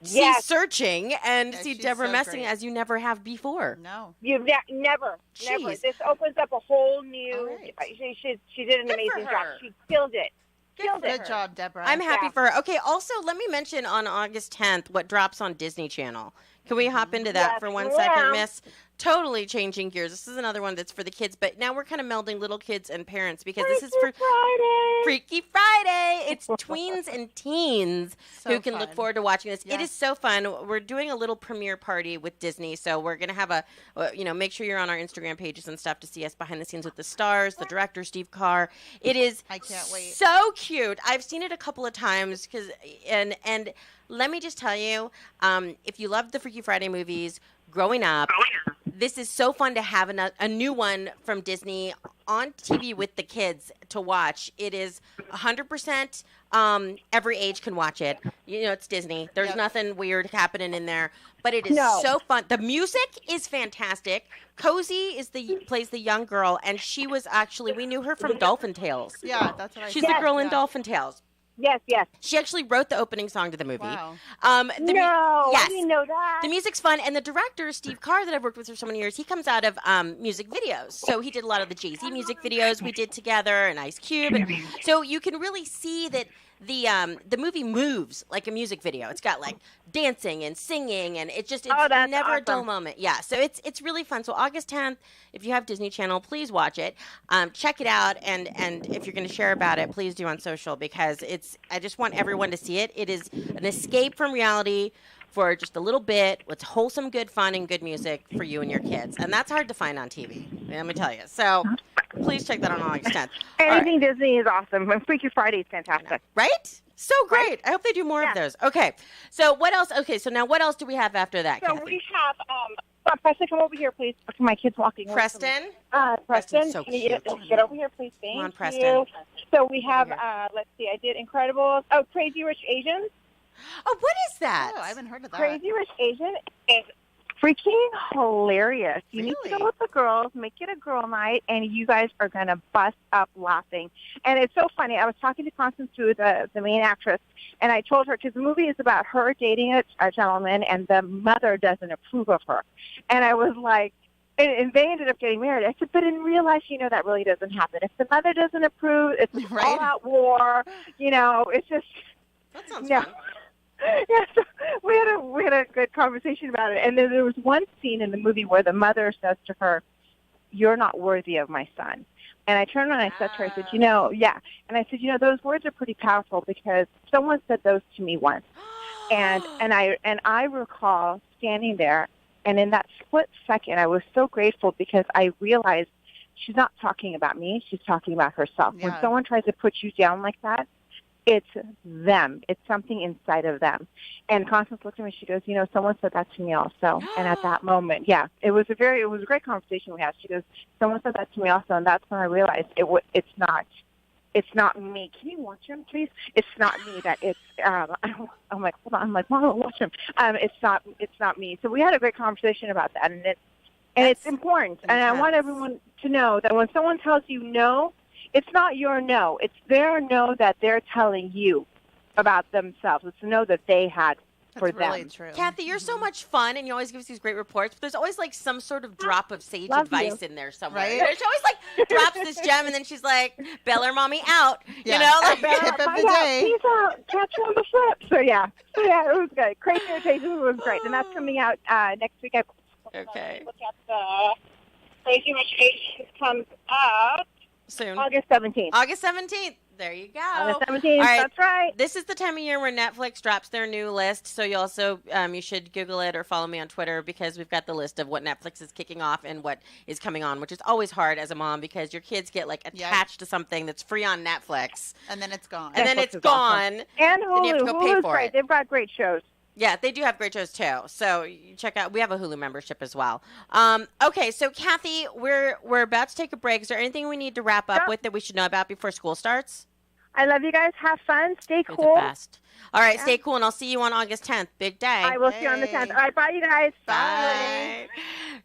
Yes. see Searching and see she's Deborah so Messing great. as you never have before. No. You've never. Jeez. This opens up a whole new. right. She did an Good for amazing job. her. She killed it. Good job, Deborah. I'm happy for her. Okay, also, let me mention on August 10th what drops on Disney Channel. Can we hop into that Yes, for 1 second, ma'am. miss? Totally changing gears. This is another one that's for the kids, but now we're kind of melding little kids and parents because this is for Freaky Friday. It's tweens and teens who can look fun. forward to watching this. It Yes. is so fun. We're doing a little premiere party with Disney, so we're going to have make sure you're on our Instagram pages and stuff to see us behind the scenes with the stars, the director, Steve Carr. It is I can't wait. so cute. I've seen it a couple of times and let me just tell you, if you loved the Freaky Friday movies growing up, this is so fun to have a new one from Disney on TV with the kids to watch. It is 100% every age can watch it. You know, it's Disney. There's nothing weird happening in there, but it is so fun. The music is fantastic. Cozy plays the young girl, and she was actually, we knew her from Dolphin Tales. Yeah, that's what I She's said. the girl in Yeah. Dolphin Tales. Yes, yes. She actually wrote the opening song to the movie. Wow. I didn't know that. The music's fun, and the director, Steve Carr, that I've worked with for so many years, he comes out of music videos. So he did a lot of the Jay-Z music videos we did together, and Ice Cube. And so you can really see that the movie moves like a music video. It's got like dancing and singing, and it's never a dull moment. Yeah, so it's really fun. So August 10th, if you have Disney Channel, please watch it. Check it out, and if you're going to share about it, please do on social, because I just want everyone to see it. It is an escape from reality for just a little bit with wholesome, good fun, and good music for you and your kids. And that's hard to find on TV, let me tell you. So please check that out on August 10th. Anything Disney is awesome. And Freaky Friday is fantastic. Right? So great. Right? I hope they do more of those. Okay. So what else? Okay, so now what else do we have after that, So Kathy? we have, Preston, come over here, please. My kid's walking. Preston? Preston, so can you cute. get over here, please? Thank Come on, you. Preston. So we have, let's see, I did Incredibles. Oh, Crazy Rich Asians. Oh, what is that? Oh, I haven't heard of that. Crazy Rich Asian is freaking hilarious. You need to go with the girls, make it a girl night, and you guys are going to bust up laughing. And it's so funny. I was talking to Constance Wu, the main actress, and I told her, because the movie is about her dating a gentleman, and the mother doesn't approve of her. And I was like, and they ended up getting married. I said, but in real life, that really doesn't happen. If the mother doesn't approve, it's all-out war. It's just... That sounds fun. Yeah, so we had a good conversation about it. And then there was one scene in the movie where the mother says to her, "You're not worthy of my son." And I turned around and I said to her, I said, And I said, those words are pretty powerful, because someone said those to me once. and I recall standing there, and in that split second, I was so grateful, because I realized she's not talking about me. She's talking about herself. Yeah. When someone tries to put you down like that, it's them. It's something inside of them. And Constance looked at me. She goes, someone said that to me also. And at that moment, it was a great conversation we had. She goes, someone said that to me also, and that's when I realized it's not me. Can you watch him, please? It's not me. That it's. I'm like, hold on. I'm like, Mom, watch him. It's not me. So we had a great conversation about that, and it's important. And I want everyone to know that when someone tells you no, it's not your no. It's their no that they're telling you about themselves. It's a no that they had for them. That's really true. Kathy, you're so much fun, and you always give us these great reports, but there's always like some sort of drop of sage advice in there somewhere. Right? She always like drops this gem, and then she's like, Bel Air Mommy out. Yeah. Like, tip of the day. Peace out. Catch you on the flip. So yeah, it was good. Crazy Rotations was great, and that's coming out next week. Okay. Look at the Crazy Rich Asians comes out soon. August 17th. August 17th. There you go. August 17th. All right. That's right. This is the time of year where Netflix drops their new list. So you also you should Google it or follow me on Twitter, because we've got the list of what Netflix is kicking off and what is coming on, which is always hard as a mom, because your kids get like attached to something that's free on Netflix, and then it's gone. And then it's gone. Awesome. And Hulu. Then you have to go pay Hulu's for great. it. They've got great shows. Yeah, they do have great shows too. So you check out. We have a Hulu membership as well. Okay, so Kathy, we're about to take a break. Is there anything we need to wrap up with that we should know about before school starts? I love you guys. Have fun. Stay You're cool. the best. All right, stay cool, and I'll see you on August 10th. Big day. I will see you on the 10th. All right, bye, you guys. Bye.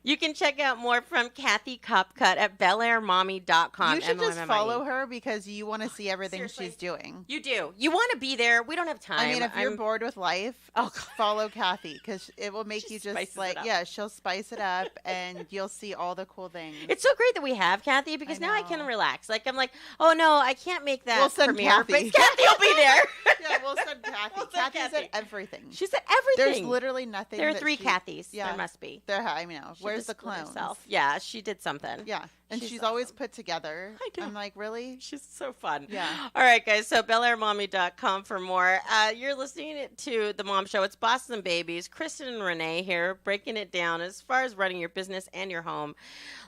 You can check out more from Kathy Copcutt at BelAirMommy.com. You should just follow her, because you want to see everything she's doing. You do. You want to be there. We don't have time. I mean, if you're bored with life, follow Kathy, because it will make you just she'll spice it up, and you'll see all the cool things. It's so great that we have Kathy, because now I can relax. Like, I'm like, oh no, I can't make that We'll send premiere, Kathy. but Kathy will be there. Yeah, we'll send Kathy. Kathy's at everything. She's at everything. There's literally nothing. There are that 3 she- Kathys. Yeah, There must be. I know. Where's the clone? Yeah, she did something. Yeah, and she's always put together. I know. I'm like, really? She's so fun. Yeah. All right, guys. So BelAirMommy.com for more. You're listening to The Mom Show. It's Bosses and Babies. Kristin and Renee here, breaking it down as far as running your business and your home.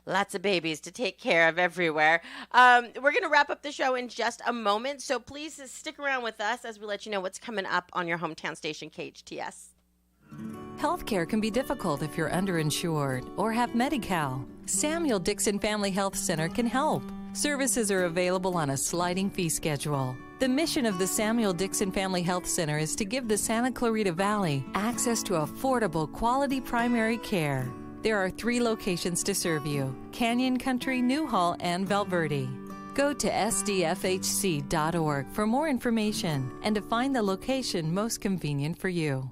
Lots of babies to take care of everywhere. We're going to wrap up the show in just a moment, so please stick around with us as we let you know what's coming up on your hometown station, KHTS. Healthcare can be difficult if you're underinsured or have Medi-Cal. Samuel Dixon Family Health Center can help. Services are available on a sliding fee schedule. The mission of the Samuel Dixon Family Health Center is to give the Santa Clarita Valley access to affordable, quality primary care. There are 3 locations to serve you: Canyon Country, Newhall, and Valverde. Go to sdfhc.org for more information and to find the location most convenient for you.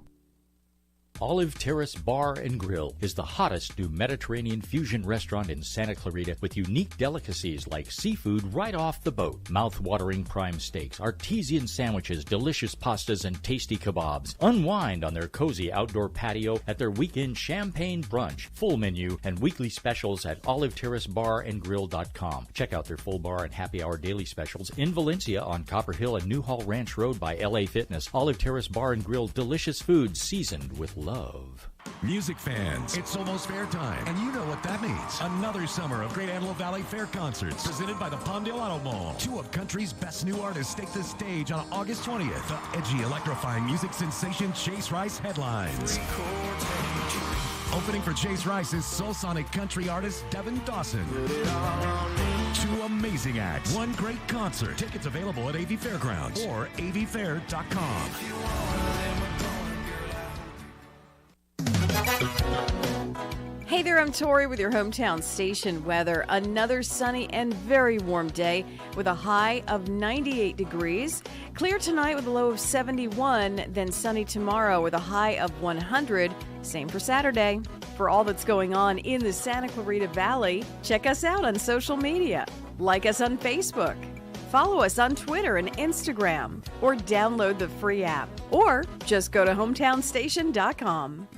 Olive Terrace Bar and Grill is the hottest new Mediterranean fusion restaurant in Santa Clarita with unique delicacies like seafood right off the boat, mouth-watering prime steaks, artesian sandwiches, delicious pastas, and tasty kebabs. Unwind on their cozy outdoor patio at their weekend champagne brunch, full menu, and weekly specials at oliveterracebarandgrill.com. Check out their full bar and happy hour daily specials in Valencia on Copper Hill and Newhall Ranch Road by LA Fitness. Olive Terrace Bar and Grill, delicious food seasoned with love. Music fans, it's almost fair time, and you know what that means. Another summer of great Antelope Valley Fair concerts presented by the Palmdale Auto Mall. Two of country's best new artists take the stage on August 20th. The edgy, electrifying music sensation Chase Rice headlines. Opening for Chase Rice is soul-sonic country artist Devin Dawson. Two amazing acts, one great concert. Tickets available at AV Fairgrounds or avfair.com. Hey there, I'm Tori with your hometown station weather. Another sunny and very warm day with a high of 98 degrees. Clear tonight with a low of 71, then sunny tomorrow with a high of 100. Same for Saturday. For all that's going on in the Santa Clarita Valley, check us out on social media. Like us on Facebook. Follow us on Twitter and Instagram. Or download the free app. Or just go to hometownstation.com.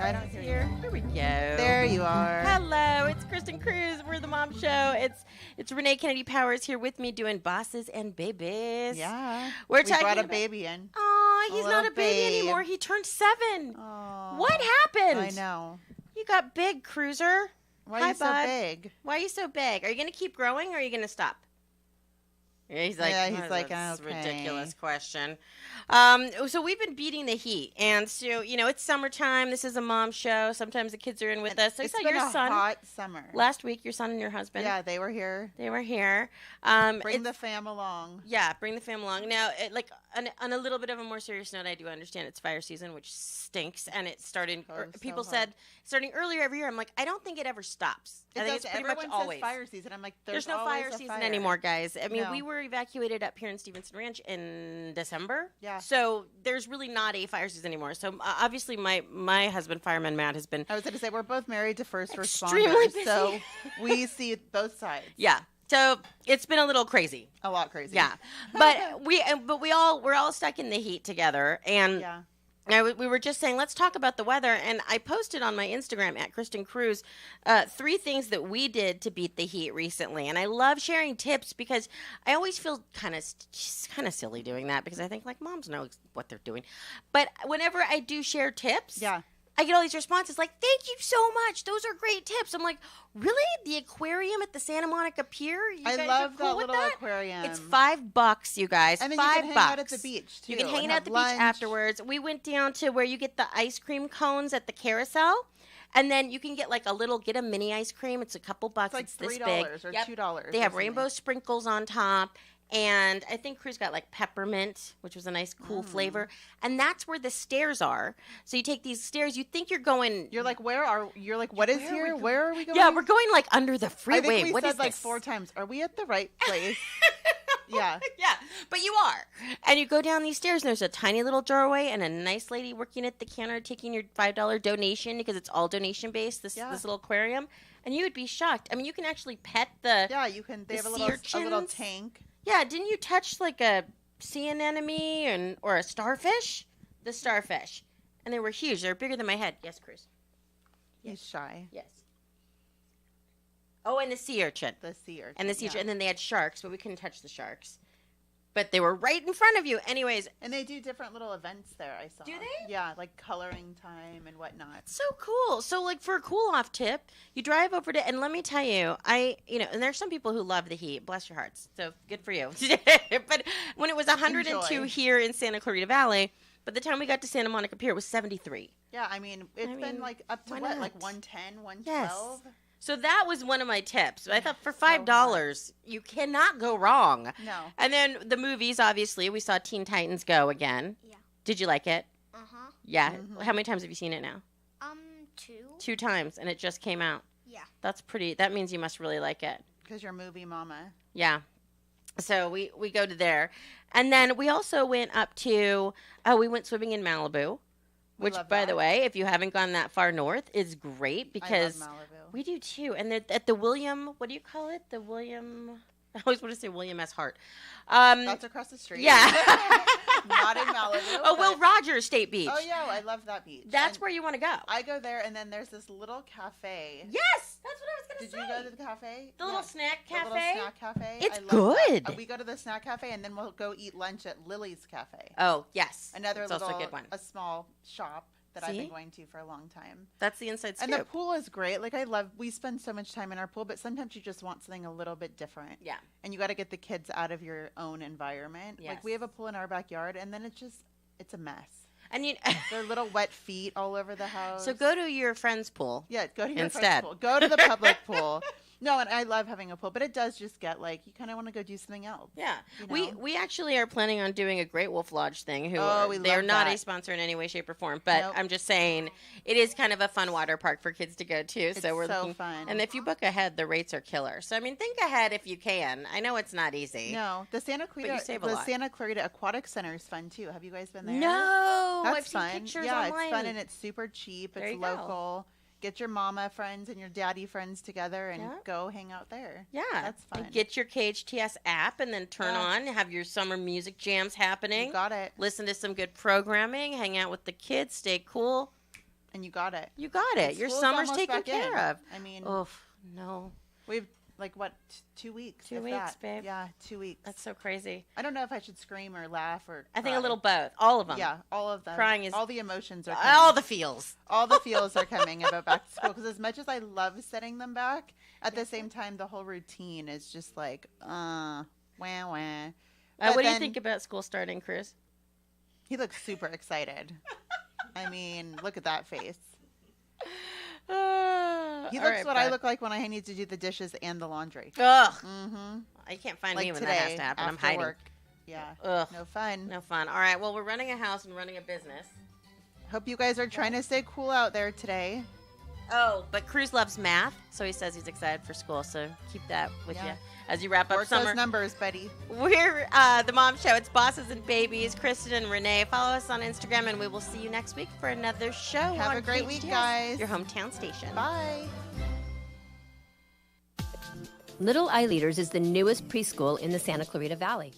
I don't hear you. Here we go. There you are. Hello, it's Kristin Cruz. We're the Mom Show. It's Renee Kennedy Powers here with me doing Bosses and Babies. Yeah. We brought a about, baby in. Oh, he's not a baby anymore. He turned 7. Oh, what happened? I know. You got big, Cruiser. Why Hi, are you so bud. big? Why are you so big? Are you going to keep growing or are you going to stop? Yeah, he's like, that's a ridiculous question. So we've been beating the heat, and so it's summertime. This is a mom show. Sometimes the kids are in with us. So I It's saw been your a son hot summer. last week. Your son and your husband. Yeah, they were here. Bring the fam along. Yeah, bring the fam along. Now, on a little bit of a more serious note, I do understand it's fire season, which stinks, and it's starting. People said starting earlier every year. I'm like, I don't think it ever stops. I think it's pretty much always fire season. I'm like, there's no fire season anymore, guys. I mean, we were evacuated up here in Stevenson Ranch in December. Yeah. So there's really not a fire season anymore. So obviously, my husband, Fireman Matt, has been. I was going to say we're both married to first extremely responders, busy. so we see both sides. Yeah. So it's been a little crazy. A lot crazy. Yeah. But we're all stuck in the heat together, and. Yeah. We were just saying, let's talk about the weather, and I posted on my Instagram at Kristin Cruz 3 things that we did to beat the heat recently, and I love sharing tips because I always feel kind of silly doing that because I think like moms know what they're doing, but whenever I do share tips, I get all these responses like, "Thank you so much. Those are great tips." I'm like, "Really? The aquarium at the Santa Monica Pier? I love that little aquarium. It's $5, you guys. And then $5. you can hang out at the beach too. You can hang and out have at the lunch. beach afterwards. We went down to where you get the ice cream cones at the Carousel. And then you can get get a mini ice cream. It's a couple bucks. It's like this big. $3 or $2. They have rainbow sprinkles on top. And I think Cruz got like peppermint, which was a nice, cool flavor. And that's where the stairs are. So you take these stairs. You think you're going. You're like, what is here? Where are we going? Yeah, we're going like under the freeway. I think we what said is like this? 4 times. Are we at the right place? Yeah. Yeah, but you are. And you go down these stairs, and there's a tiny little doorway and a nice lady working at the counter taking your $5 donation because it's all donation-based, this little aquarium. And you would be shocked. I mean, you can actually pet the Yeah, you can. They have a little tank. Yeah, didn't you touch like a sea anemone or a starfish? The starfish. And they were huge. They were bigger than my head. Yes, Cruz. He's shy. Yes. Oh, and the sea urchin. The sea urchin. And the sea urchin. And then they had sharks, but we couldn't touch the sharks. But they were right in front of you. Anyways. And they do different little events there, I saw. Do they? Yeah, like coloring time and whatnot. So cool. So, like, for a cool-off tip, you drive over to, and let me tell you, and there's some people who love the heat. Bless your hearts. So, good for you. But when it was 102 here in Santa Clarita Valley, by the time we got to Santa Monica Pier, it was 73. Yeah, I mean, it's been like up to what, like 110, 112? Yes. So that was one of my tips. I thought for $5, you cannot go wrong. No. And then the movies, obviously, we saw Teen Titans Go again. Yeah. Did you like it? Uh-huh. Yeah. How many times have you seen it now? 2. 2 times, and it just came out. Yeah. That means you must really like it. Because you're movie mama. Yeah. So we go to there. And then we also went up to, we went swimming in Malibu. Which, by the way, if you haven't gone that far north, is great because I love Malibu. We do too. And at the William, what do you call it? The William, I always want to say William S. Hart. That's across the street. Yeah. Not in Malibu. Oh, Will Rogers State Beach. Oh, yeah, I love that beach. That's where you want to go. I go there, and then there's this little cafe. Yes, that's what I was going to say. Did you go to the cafe? The little snack cafe? The little snack cafe. It's I love good. that. We go to the snack cafe, and then we'll go eat lunch at Lily's Cafe. Oh, yes. Another It's little, also a good one. a small shop that I've See? been going to for a long time. That's the inside scoop. And the pool is great. Like, we spend so much time in our pool, but sometimes you just want something a little bit different. Yeah. And you got to get the kids out of your own environment. Yes. Like, we have a pool in our backyard, and then it's a mess. And their little wet feet all over the house. So go to your friend's pool. Yeah, go to your instead. friend's pool. Go to the public pool. No, and I love having a pool, but it does just get like you kind of want to go do something else. Yeah, you know? we actually are planning on doing a Great Wolf Lodge thing. They're love not that. a sponsor in any way, shape, or form. But Nope. I'm just saying it is kind of a fun water park for kids to go to. It's so we're so looking, fun. And if you book ahead, the rates are killer. So I mean, think ahead if you can. I know it's not easy. No, the Santa Clarita, save a lot. Santa Clarita Aquatic Center is fun too. Have you guys been there? No, That's I've seen fun. pictures yeah, online. it's fun and it's super cheap. There It's you go. local. Get your mama friends and your daddy friends together and Yeah. go hang out there. Yeah, that's fun. And get your KHTS app and then turn on, have your summer music jams happening. You got it. Listen to some good programming, hang out with the kids, stay cool. And you got it. You got it. And Your school's summer's almost taken back in. care of. I mean, oof, no. We've like what 2 weeks? 2 if weeks, that. babe. Yeah, 2 weeks. That's so crazy. I don't know if I should scream or laugh or. I think a cry. little both. All of them. Yeah, all of them. Crying is all the emotions are coming. all the feels. All the feels are coming about back to school because as much as I love setting them back, at the same time the whole routine is just like wah wah. But What do you then think about school starting, Chris? He looks super excited. I mean, look at that face. He all looks right, what I bud. look like when I need to do the dishes and the laundry. Ugh. Mm-hmm. I can't find Like me when today, that has to happen. I'm after hiding. work. Yeah. Ugh. No fun. No fun. All right. Well, we're running a house and running a business. Hope you guys are trying to stay cool out there today. Oh, but Cruz loves math, so he says he's excited for school. So keep that with Yeah. you as you wrap up Work summer. those numbers, buddy. We're the Mom Show. It's Bosses and Babies. Kristin and Renee. Follow us on Instagram, and we will see you next week for another show. Have on a great week, KHTS, guys. Your hometown station. Bye. Little Eye Leaders is the newest preschool in the Santa Clarita Valley.